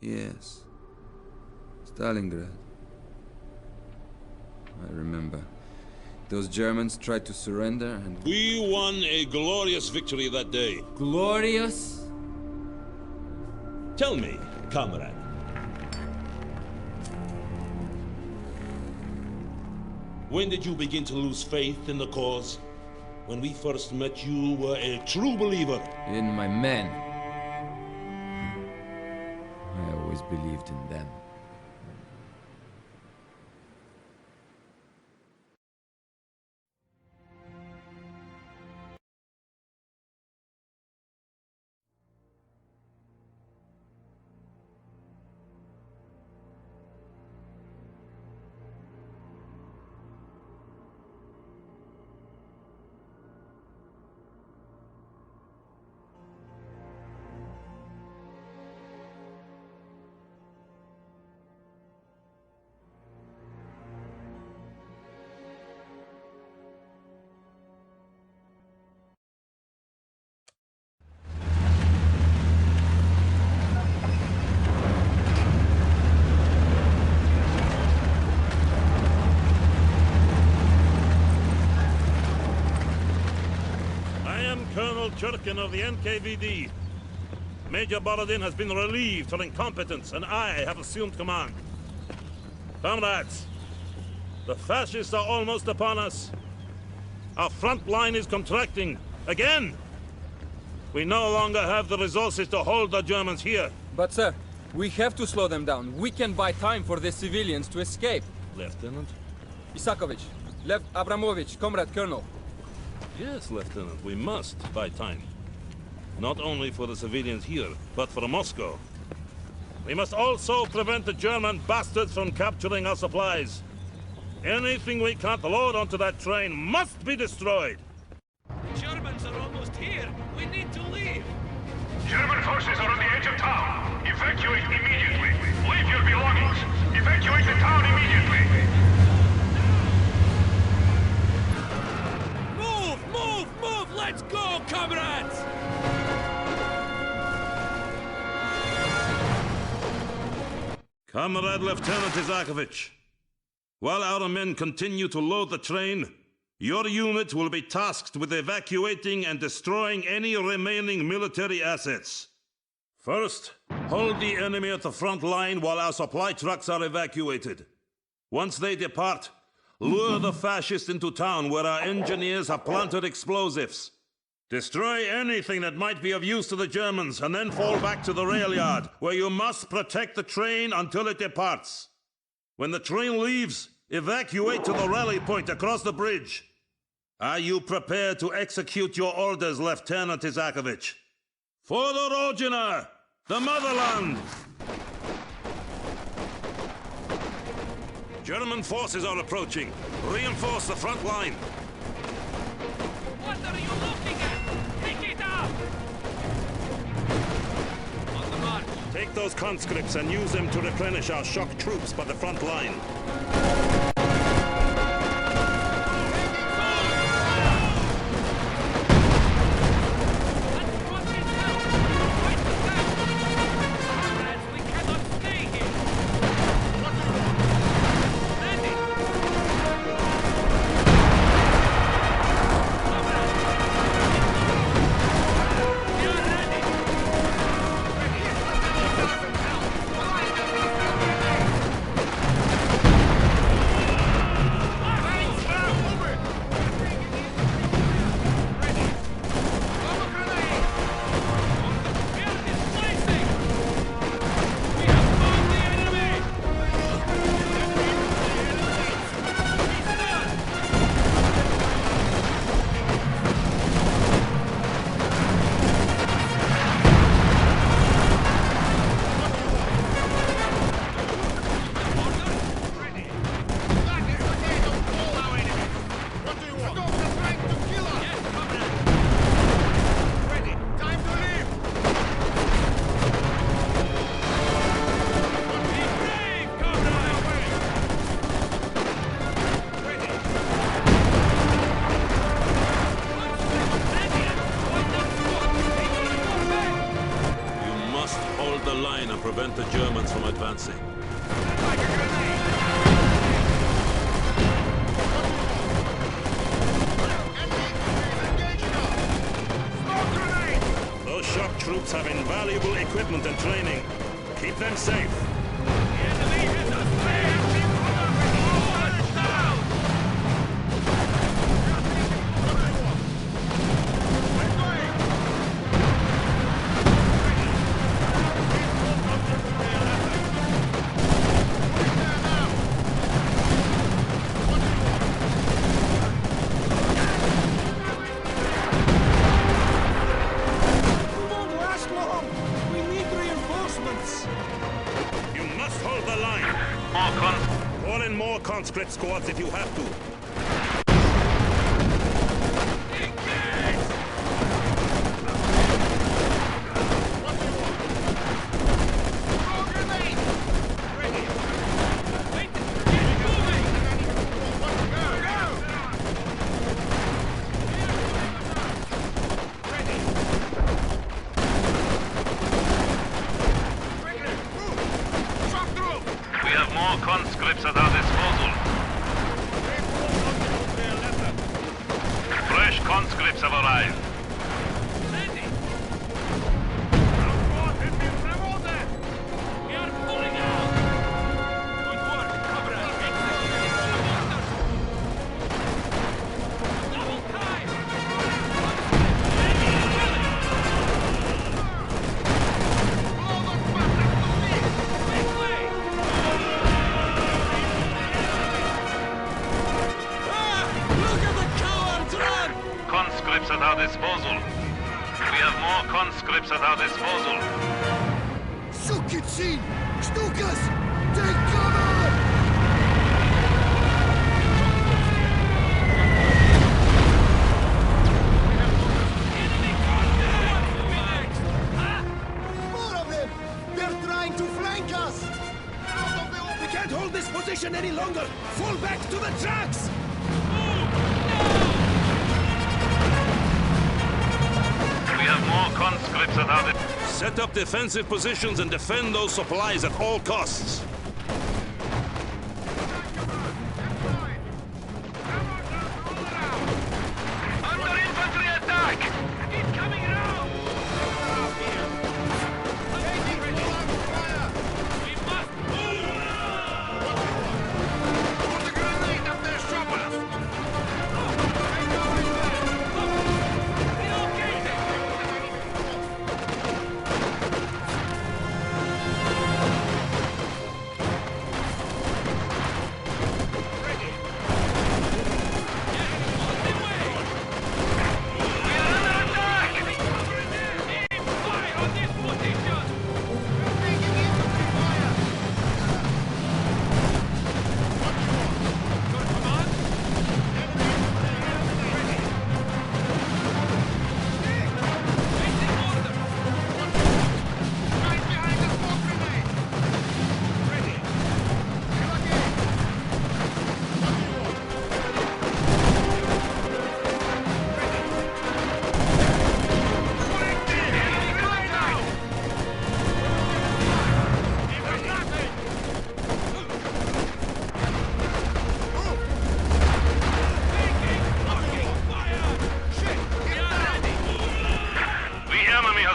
Yes. Stalingrad. I remember. Those Germans tried to surrender and... We won a glorious victory that day. Glorious? Tell me, comrade. When did you begin to lose faith in the cause? When we first met, you were a true believer. In my men. I always believed in them. Colonel Churkin of the NKVD. Major Borodin has been relieved for incompetence, and I have assumed command. Comrades, the fascists are almost upon us. Our front line is contracting again. We no longer have the resources to hold the Germans here. But sir, we have to slow them down. We can buy time for the civilians to escape. Lieutenant? Isakovich, Lev Abramovich, Comrade Colonel. Yes, Lieutenant, we must buy time. Not only for the civilians here, but for Moscow. We must also prevent the German bastards from capturing our supplies. Anything we can't load onto that train must be destroyed. The Germans are almost here. We need to leave. German forces are on the edge of town. Evacuate immediately. Leave your belongings. Evacuate the town immediately. Move! Let's go, comrades! Comrade Lieutenant Isakovich, while our men continue to load the train, your unit will be tasked with evacuating and destroying any remaining military assets. First, hold the enemy at the front line while our supply trucks are evacuated. Once they depart, lure the fascists into town where our engineers have planted explosives. Destroy anything that might be of use to the Germans, and then fall back to the rail yard, where you must protect the train until it departs. When the train leaves, evacuate to the rally point across the bridge. Are you prepared to execute your orders, Lieutenant Isakovich? For the Rodina, the motherland! German forces are approaching. Reinforce the front line. What are you looking at? Pick it up! On the march. Take those conscripts and use them to replenish our shock troops by the front line. Hold the line and prevent the Germans from advancing. Those shock troops have invaluable equipment and training. Keep them safe. Call in more conscript squads if you have to. Conscripts at our disposal. Fresh conscripts have arrived. We are pulling out! Good work, comrade! Double time! Conscripts at our disposal. We have more conscripts at our disposal. Sukitsin! Stukas! Take cover! Enemy contact! More of them! They're trying to flank us! We can't hold this position any longer! Fall back to the tracks! We have more conscripts at our disposal. Set up defensive positions and defend those supplies at all costs. Under infantry attack! Incoming round! We must move! Put a grenade up their shoppers!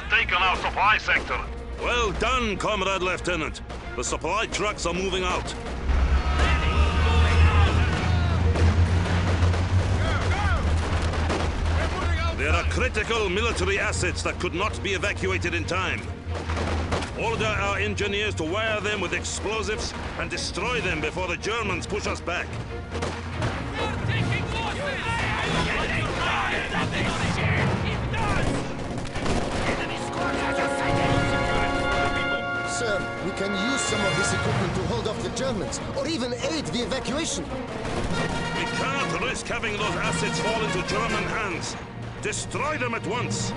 Taken our supply sector. Well done, Comrade Lieutenant. The supply trucks are moving out. There are critical military assets that could not be evacuated in time. Order our engineers to wire them with explosives and destroy them before the Germans push us back. We're taking losses! Sir, we can use some of this equipment to hold off the Germans, or even aid the evacuation. We can't risk having those assets fall into German hands. Destroy them at once.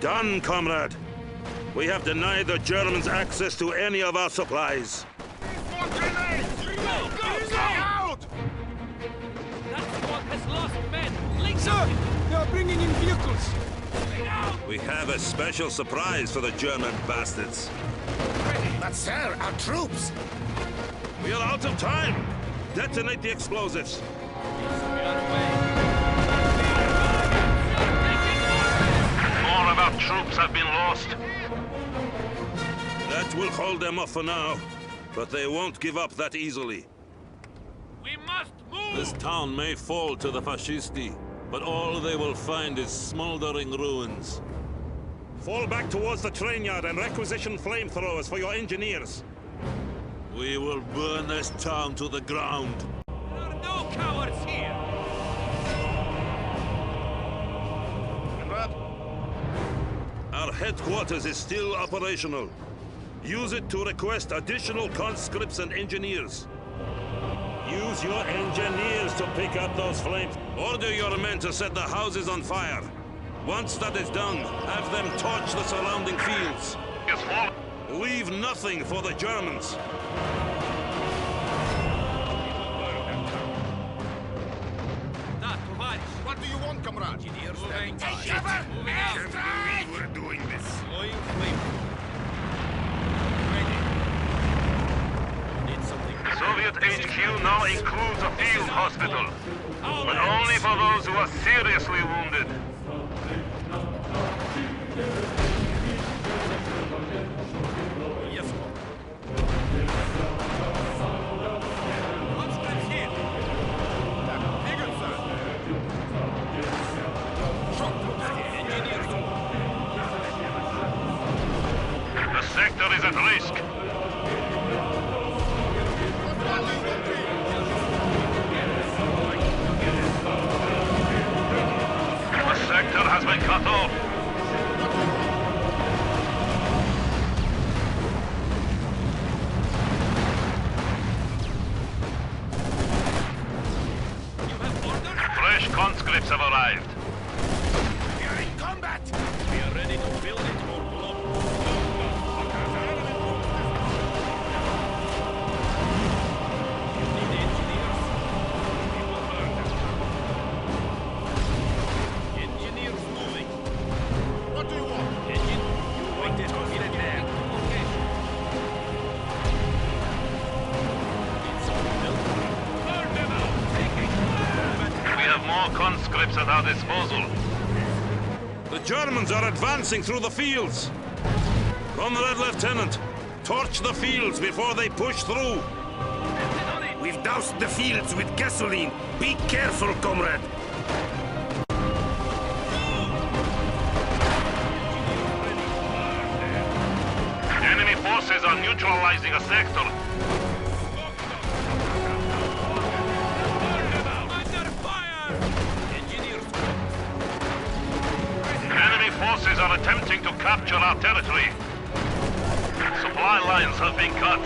Done, comrade. We have denied the Germans access to any of our supplies. More grenades! Go out! That squad has lost men! Link Sir, they are bringing in vehicles. We have a special surprise for the German bastards. But sir, our troops. We are out of time. Detonate the explosives. More of our troops have been lost. That will hold them off for now, but they won't give up that easily. We must move! This town may fall to the fascisti, but all they will find is smoldering ruins. Fall back towards the train yard and requisition flamethrowers for your engineers. We will burn this town to the ground. There are no cowards here! Our headquarters is still operational. Use it to request additional conscripts and engineers. Use your engineers to pick up those flames. Order your men to set the houses on fire. Once that is done, have them torch the surrounding fields. Is fall. Leave nothing for the Germans. What do you want, comrade? Moving. We're doing this. Soviet HQ now includes a field hospital, but only for those who are seriously wounded. The sector is at risk. The sector has been cut off. Fresh conscripts have arrived. We are in combat. We are ready to build it or blow. Need engineers? We will burn them. Engineers moving. What do you want? Engine, you wait it. Get it there. Okay. Need some help? Burn them out. Taking fire. We have more conscripts at our disposal. The Germans are advancing through the fields. Comrade Lieutenant, torch the fields before they push through. We've doused the fields with gasoline. Be careful, comrade. Enemy forces are neutralizing a sector. Under fire! Engineers. Enemy forces are attempting to capture our territory. Supply lines have been cut.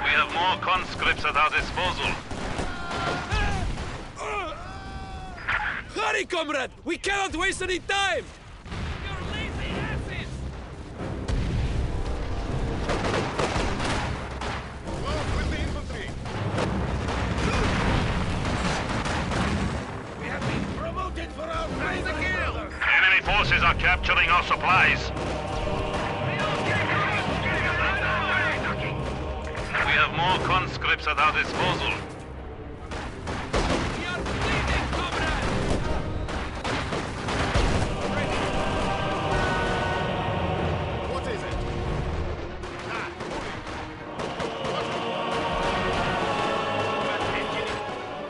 We have more conscripts at our disposal. Hurry, comrade! We cannot waste any time! You're lazy asses! With the infantry. We have been promoted for our bravery. Enemy forces are capturing our supplies. We have more conscripts at our disposal. We are bleeding, comrade! What is it?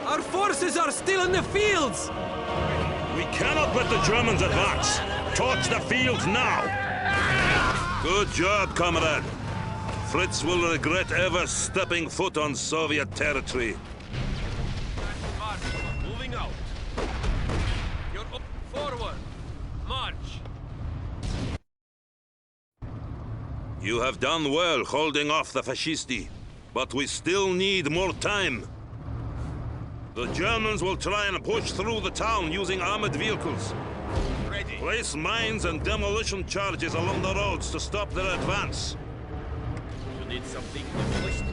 Our forces are still in the fields! We cannot let the Germans advance. Torch the fields now. Good job, comrade. Fritz will regret ever stepping foot on Soviet territory. March. Moving out. You're up. Forward. March. You have done well holding off the fascisti, but we still need more time. The Germans will try and push through the town using armored vehicles. Ready. Place mines and demolition charges along the roads to stop their advance. You need something demolished?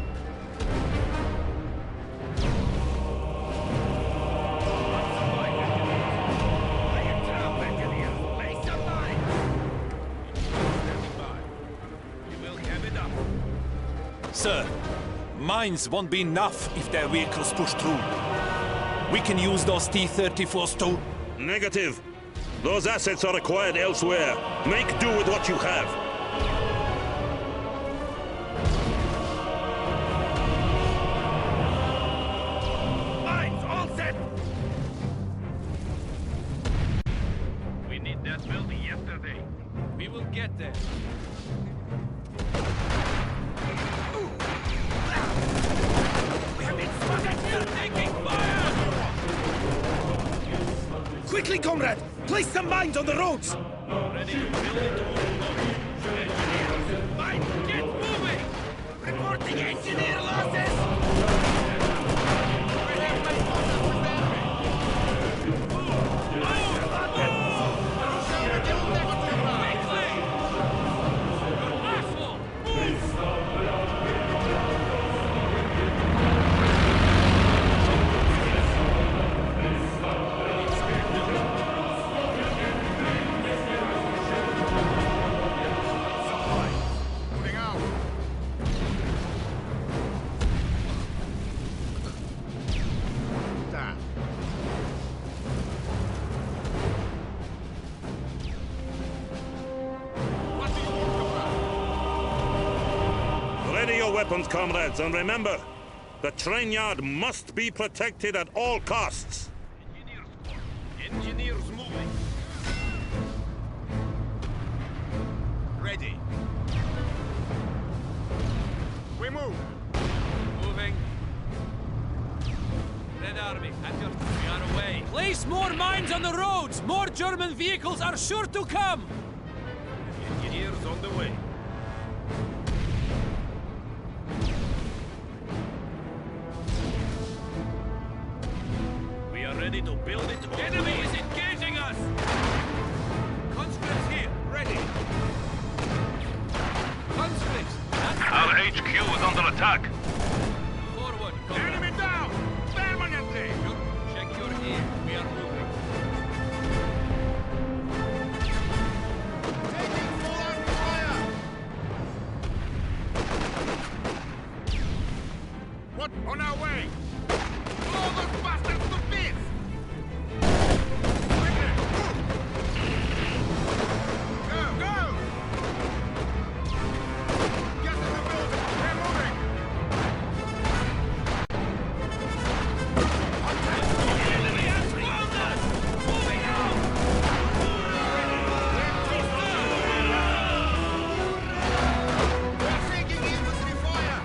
Sir, mines won't be enough if their vehicles push through. We can use those T-34s too. Negative. Those assets are required elsewhere. Make do with what you have. Mines all set! We need that building yesterday. We will get there. We have been spotted! We are taking fire! Quickly, comrade! Place some mines on the roads! Ready to build it or go? Engineers, mines, get moving! Reporting engineer losses! Ready your weapons, comrades, and remember, the train yard must be protected at all costs. Engineers, engineers moving. Ready. We move. Moving. Red Army, at your... We are away. Place more mines on the roads! More German vehicles are sure to come! Engineers on the way. We are ready to build it. Enemy is engaging us! Conscripts here, ready. Conscripts, Our HQ is under attack. forward. Enemy down! Permanently! Check your ear. We are moving. Taking full arm fire! What? On our way! Blow those bastards to bits! Quickly! Go! Go! Get in the building! We're moving! Enemy has found us! Moving out! We're taking infantry fire!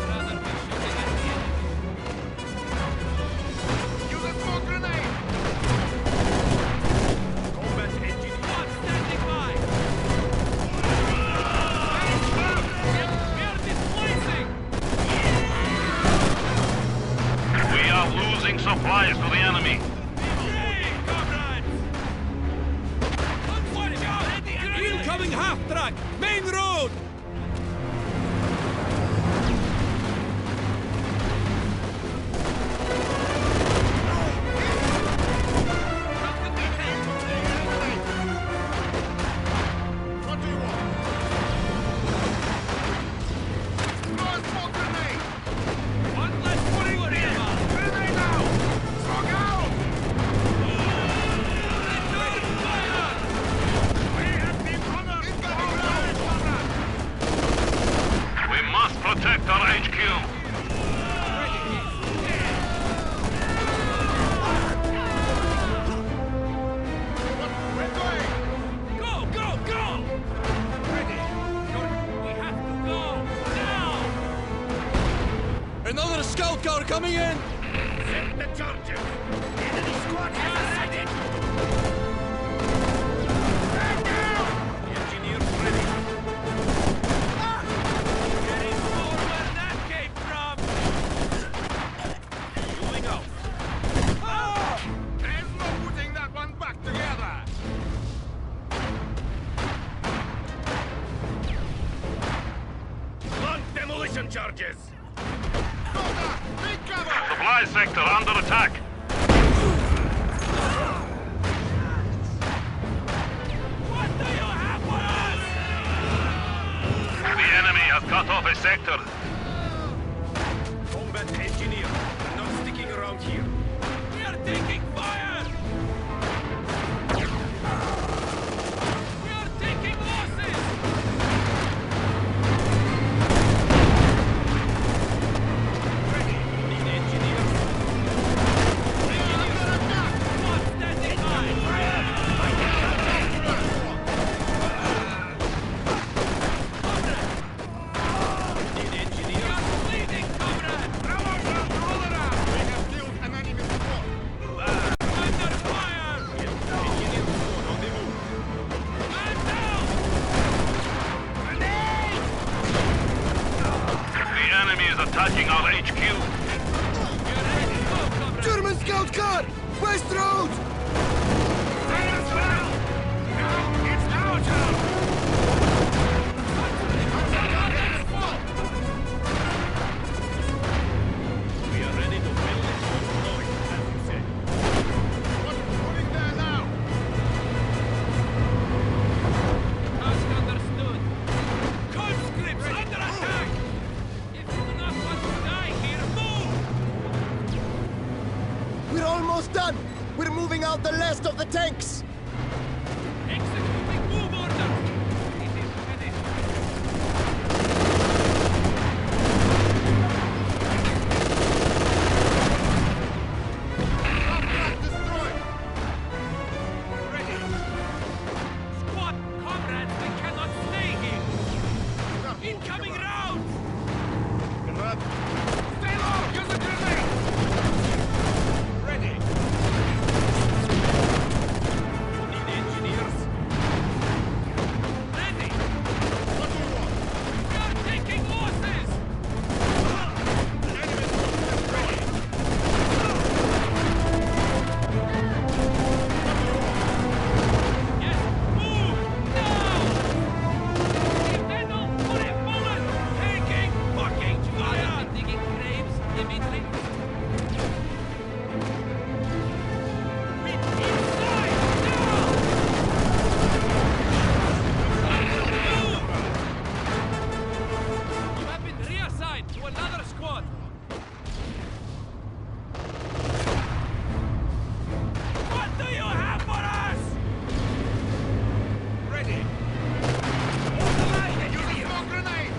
Rather be shooting at the enemy. Use a smoke grenade! Combat engine one standing by! We are displacing! We are losing supplies to the enemy. Incoming half-track! Main road! What do you want? Throw a smoke grenade! One less forward here! Grenade out! Smoke out! Return fire! We have been honored! We must protect our HQ. We're going! Go, go, go! Ready! We have to go! Now! Another scout car coming in! Set the charges! Enemy squad has ascended! Stand down! Engineers ready! Getting more where that came from! Doing a charges! Supply sector under attack. What do you have for us? The enemy has cut off a sector. Combat engineer, not sticking around here. We are taking fire! We are taking losses! Ready, need engineers. Squad standing by! Need We engineers. are bleeding, comrade! We have killed an enemy squad. Under fire! Engineer squad on the move. Man down! The enemy is attacking our HQ. We are ready to go, comrade! German scout car! West Road! It's our job! We are ready to build it on noise, as you said. What's moving there now? Task understood. Conscripts under attack! If you do not want to die here, move! We're almost done! We're moving out the last of the tanks! Executing move order! It is finished. Destroyed! Ready. Squad, comrades, we cannot stay here! Incoming rounds! Stay low! Use a grenade! Ready. Need engineers. Ready. What do you want? We are taking losses! Enemy squad destroyed. Yes, move! Now! If they don't put a bullet, taking fucking fire! Digging graves, Dimitri. We inside! Now! Move! You have been reassigned to another squad. What do you have for us? Ready. Hold the line, engineer. Grenade!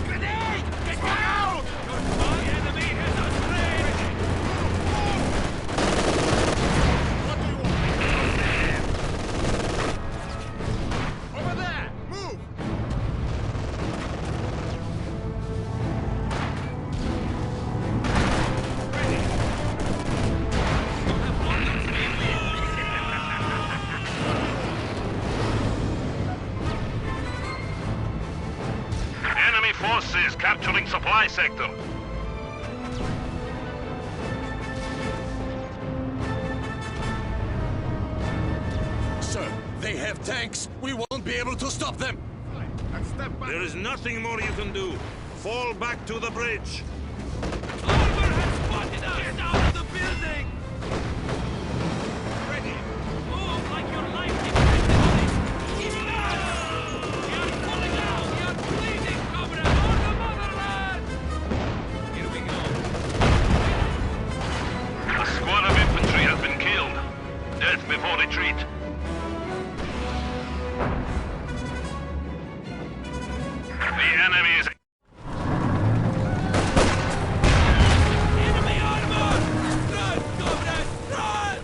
Grenade! Get out! Your spy enemy has us trained. What do you want? Over there! Move! Ready. You have orders, we Enemy forces capturing supply sector. Sir, they have tanks! We won't be able to stop them! And step back. There is nothing more you can do. Fall back to the bridge. Armor has spotted us! Get out of the building! Ready. Move like your life depended on it. Keep it up! We are pulling out! We are bleeding, comrade! For the motherland! Here we go. A squad of infantry has been killed. Death before retreat. The enemy is... Enemy armor! Run, comrade! Run!